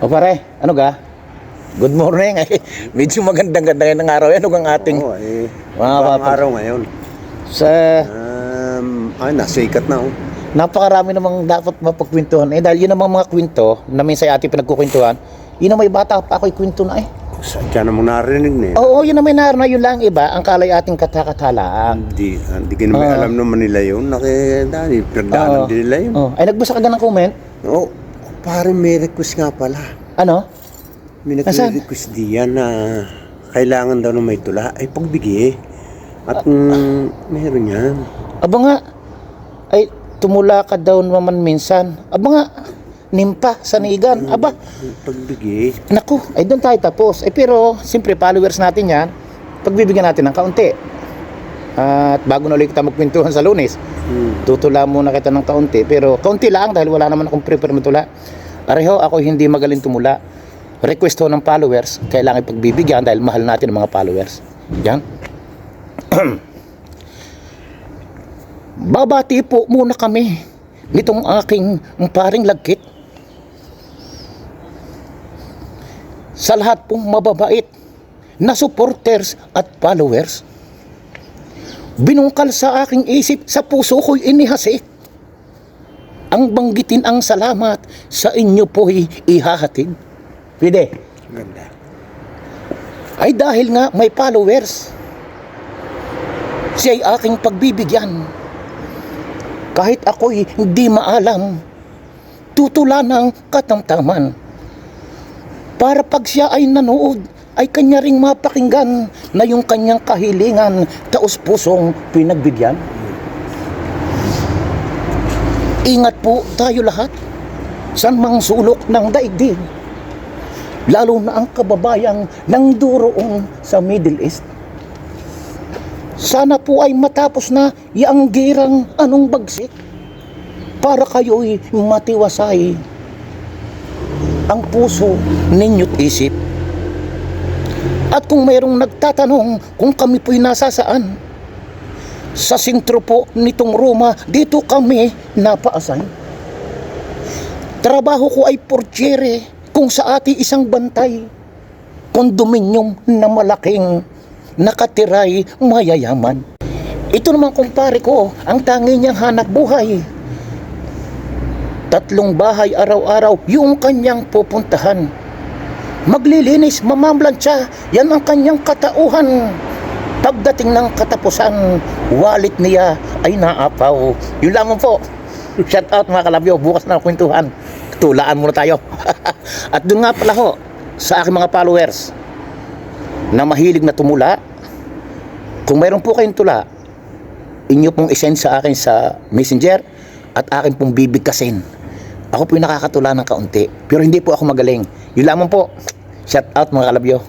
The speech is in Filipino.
O pare, ano ga? Good morning. Ay, medyo magandang-ganda ng araw. Ano ang ating Oo, mga ibang papa? araw ngayon. Sa Nasikat na, oh. napakarami namang dapat mapagkwentuhan. Dahil yun namang mga kwento na minsan ating pinagkukwentuhan, yun na may bata pa ako'y kwento na eh. Sadya namang narinig na, eh. Oo, yun na may narana, yun lang iba, ang kalay ating katakatalaan. Hindi ko naman alam naman nila yun. Pinagdaanan din nila yun. Ay, nagbasa ka ng comment? Oo, pare may request nga pala. Ano? May Nasaan? request diyan na kailangan daw na may tula. Ay, pagbigay. At meron yan. Aba nga, ay tumula ka daw naman minsan. Aba nga, nimpa, sanigan. Aba, Pagbigay. naku, ay doon tayo tapos. Pero, siyempre, followers natin yan, pagbibigyan natin ng kaunti. At bago na ulit kita magkwentuhan sa Lunes, tutula muna kita ng kaunti. Pero, kaunti lang dahil wala naman akong prepare matula. Pareho, ako hindi magaling tumula. Request ho ng followers, kailangan pagbibigyan dahil mahal natin ang mga followers. Yan. Babati po muna kami nitong aking paring lagkit. Sa lahat pong mababait na supporters at followers. Binungkal sa aking isip, sa puso ko'y inihasik. Ang banggitin ang salamat sa inyo po'y ihahatid. Pwede. Ganda. Ay dahil nga may followers, siya'y aking pagbibigyan. Kahit ako'y hindi maalam, tutula ng katamtaman. Para pag siya ay nanood, ay kanya ring mapakinggan na yung kanyang kahilingan, taos-pusong pinagbigyan. Ingat po tayo lahat sa mang sulok ng daigdig, lalo na ang kababayang nang duroon sa Middle East. Sana po ay matapos na yang girang anong bagsik para kayo'y matiwasay ang puso ninyo't isip. At kung mayroong nagtatanong kung kami po'y nasasaan, sa sentro po nitong Roma, dito kami napaasan. Trabaho ko ay portiere, kung sa ati isang bantay, kondominium na malaking nakatiray mayayaman. Ito naman kumpare ko, ang tangi niyang hanap buhay. 3 bahay araw-araw yung kanyang pupuntahan. Maglilinis, mamamlansya, yan ang kanyang katauhan. Pagdating ng katapusan, wallet niya ay naapaw. Yun lamang po. Shout out mga kalabyo, bukas na kwentuhan. Tulaan muna tayo. At doon nga pala ho, sa aking mga followers na mahilig na tumula, kung mayroon po kayong tula, inyo pong isend sa akin sa messenger at akin pong bibigkasin. Ako po yung nakakatula ng kaunti, pero hindi po ako magaling. Yun lamang po. Shout out mga kalabyo.